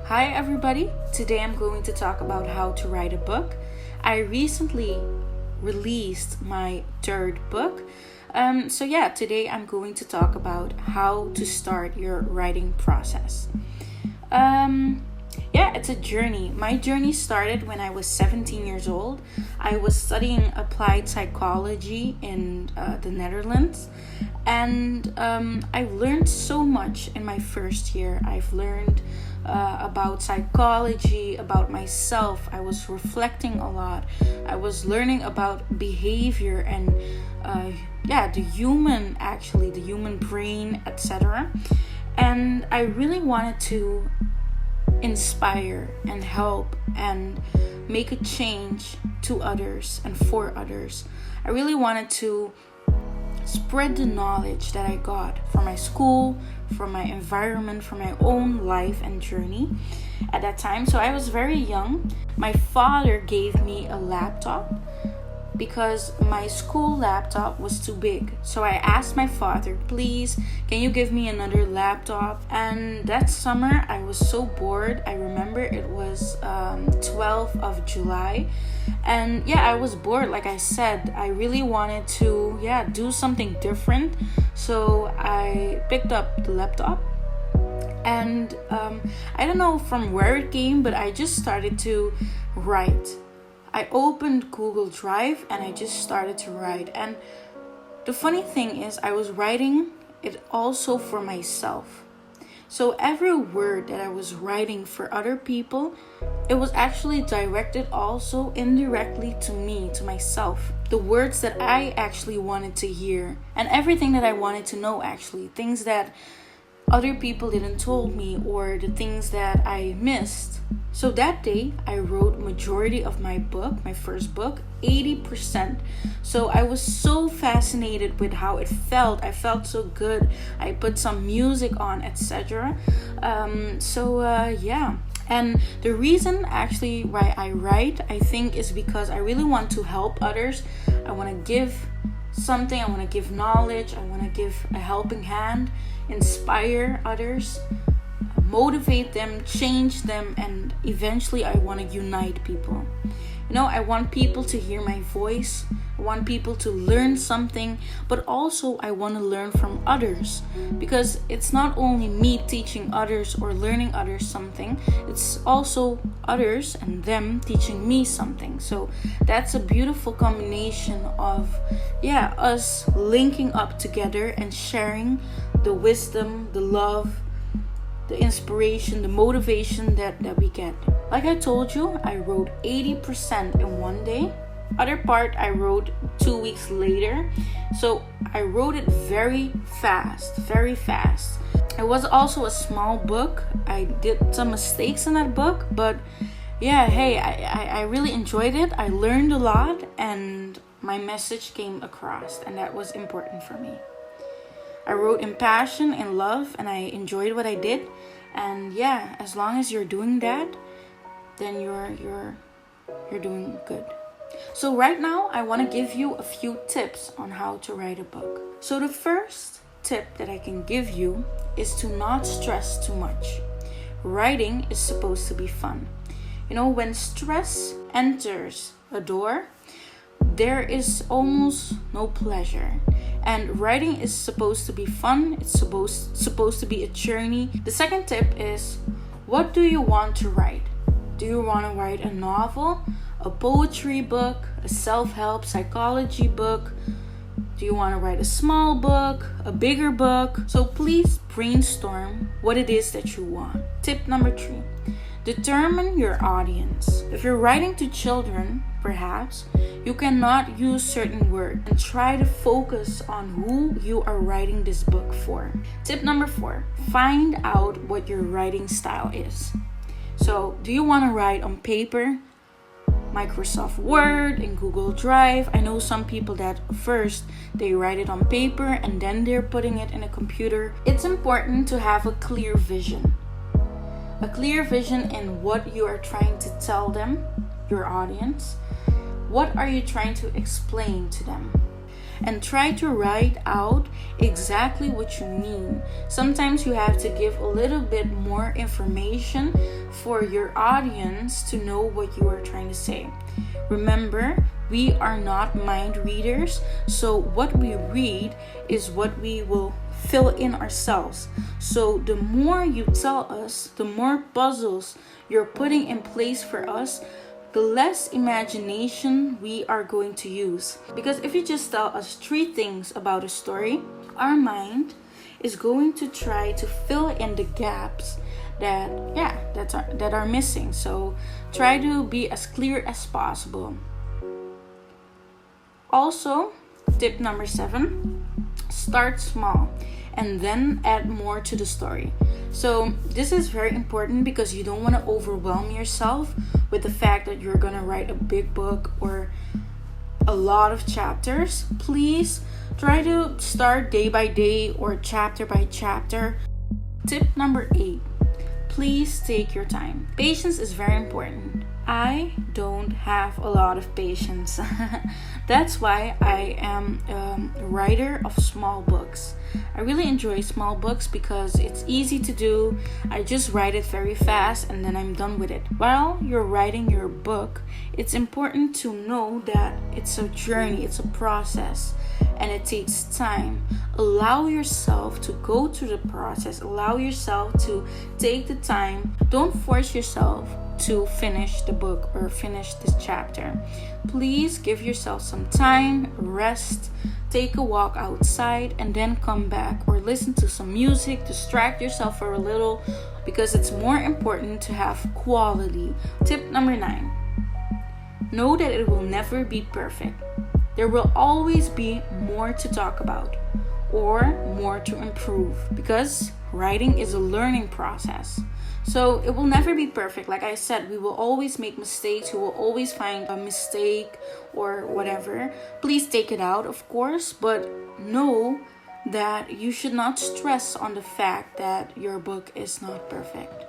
Hi everybody, today I'm going to talk about how to write a book. I recently released my third book. Today I'm going to talk about how to start your writing process. It's a journey. My journey started when I was 17 years old. I was studying applied psychology in the Netherlands. And I've learned so much in my first year. I've learned about psychology, about myself. I was reflecting a lot. I was learning about behavior and the human brain, etc. And I really wanted to inspire and help and make a change to others and for others. I really wanted to spread the knowledge that I got from my school, from my environment, from my own life and journey at that time. So I was very young. My father gave me a laptop because my school laptop was too big. So I asked my father, please, can you give me another laptop? And that summer I was so bored. I remember it was 12th of July. And I was bored. Like I said, I really wanted to do something different. So I picked up the laptop. And I don't know from where it came, but I just started to write. I opened Google Drive and I just started to write. And the funny thing is, I was writing it also for myself. So every word that I was writing for other people, it was actually directed also indirectly to me, to myself. The words that I actually wanted to hear and everything that I wanted to know, actually. Things that other people didn't told me or the things that I missed. So that day I wrote majority of my book, my first book, 80%. So I was so fascinated with how it felt. I felt so good. I put some music on, etc. And the reason actually why I write, I think, is because I really want to help others. I want to give something. I want to give knowledge. I want to give a helping hand, inspire others, motivate them, change them, and eventually I want to unite people. I want people to hear my voice. I want people to learn something, but also I want to learn from others, because it's not only me teaching others or learning others something, it's also others and them teaching me something. So that's a beautiful combination of us linking up together and sharing the wisdom, the love, the inspiration, the motivation that we get. Like I told you, I wrote 80% in one day. Other part I wrote 2 weeks later. So I wrote it very fast. It was also a small book. I did some mistakes in that book, but I really enjoyed it. I learned a lot and my message came across, and that was important for me. I wrote in passion and love, and I enjoyed what I did. And as long as you're doing that, then you're doing good. So right now, I want to give you a few tips on how to write a book. So the first tip that I can give you is to not stress too much. Writing is supposed to be fun. When stress enters a door, there is almost no pleasure. And writing is supposed to be fun. It's supposed to be a journey. The second tip is, what do you want to write? Do you want to write a novel, a poetry book, a self-help psychology book? Do you want to write a small book, a bigger book? So please brainstorm what it is that you want. Tip number 3. Determine your audience. If you're writing to children, perhaps, you cannot use certain words, and try to focus on who you are writing this book for. Tip number 4, find out what your writing style is. So, do you want to write on paper, Microsoft Word, and Google Drive? I know some people that first they write it on paper and then they're putting it in a computer. It's important to have a clear vision. A clear vision in what you are trying to tell them, your audience. What are you trying to explain to them? and try to write out exactly what you mean. Sometimes you have to give a little bit more information for your audience to know what you are trying to say. Remember, we are not mind readers, so what we read is what we will fill in ourselves. So the more you tell us, the more puzzles you're putting in place for us, the less imagination we are going to use. Because if you just tell us 3 things about a story, our mind is going to try to fill in the gaps that are missing. So try to be as clear as possible. Also, tip number 7, start small and then add more to the story. So this is very important because you don't want to overwhelm yourself with the fact that you're gonna write a big book or a lot of chapters. Please try to start day by day or chapter by chapter. Tip number 8, please take your time. Patience is very important. I don't have a lot of patience. That's why I am a writer of small books. I really enjoy small books because it's easy to do. I just write it very fast and then I'm done with it. While you're writing your book, it's important to know that it's a journey, it's a process, and it takes time. Allow yourself to go through the process. Allow yourself to take the time. Don't force yourself to finish the book or finish this chapter. Please give yourself some time, rest, take a walk outside, and then come back or listen to some music, distract yourself for a little, because it's more important to have quality. Tip number 9, know that it will never be perfect. There will always be more to talk about or more to improve, because writing is a learning process. So it will never be perfect. Like I said, we will always make mistakes. We will always find a mistake or whatever. Please take it out, of course, but know that you should not stress on the fact that your book is not perfect.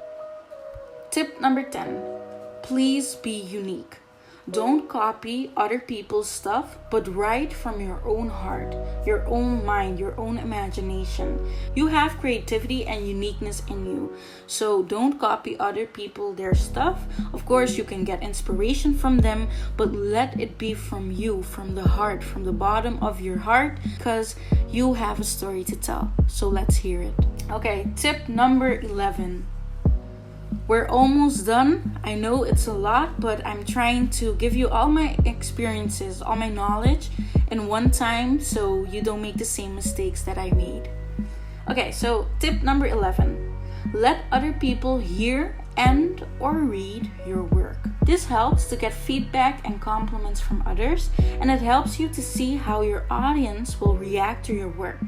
Tip number 10, please be unique. Don't copy other people's stuff, but write from your own heart, your own mind, your own imagination. You have creativity and uniqueness in you. So don't copy other people, their stuff. Of course, you can get inspiration from them, but let it be from you, from the heart, from the bottom of your heart, because you have a story to tell. So let's hear it. Okay, tip number 11. We're almost done. I know it's a lot, but I'm trying to give you all my experiences, all my knowledge in one time so you don't make the same mistakes that I made. Okay, so tip number 11. Let other people hear and or read your work. This helps to get feedback and compliments from others, and it helps you to see how your audience will react to your work.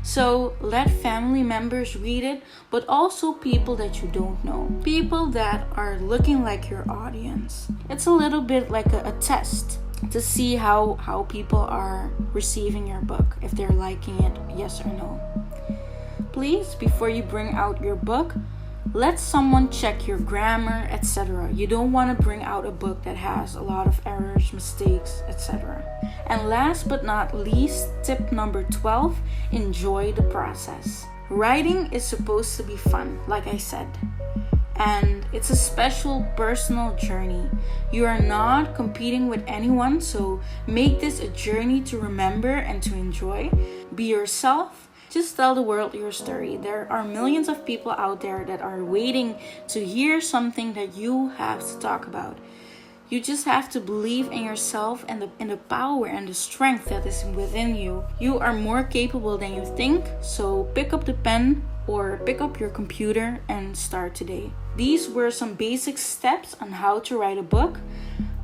So let family members read it, but also people that you don't know. People that are looking like your audience. It's a little bit like a test to see how people are receiving your book, if they're liking it, yes or no. Please, before you bring out your book, let someone check your grammar, etc. You don't want to bring out a book that has a lot of errors, mistakes, etc. And last but not least, tip number 12, enjoy the process. Writing is supposed to be fun, like I said. And it's a special personal journey. You are not competing with anyone, so make this a journey to remember and to enjoy. Be yourself. Just tell the world your story. There are millions of people out there that are waiting to hear something that you have to talk about. You just have to believe in yourself and the power and the strength that is within you. You are more capable than you think, so pick up the pen or pick up your computer and start today. These were some basic steps on how to write a book.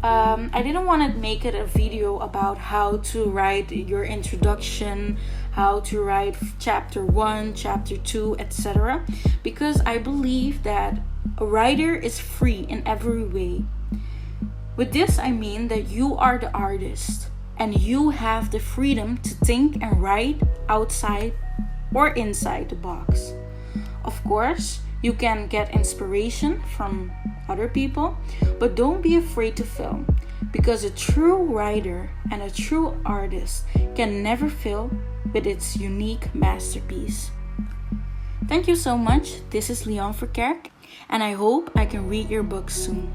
I didn't want to make it a video about how to write your introduction, how to write chapter 1, chapter 2, etc. Because I believe that a writer is free in every way. With this, I mean that you are the artist and you have the freedom to think and write outside or inside the box. Of course, you can get inspiration from other people, but don't be afraid to fail. because a true writer and a true artist can never fail with its unique masterpiece. Thank you so much. This is Leon Verkerk, and I hope I can read your book soon.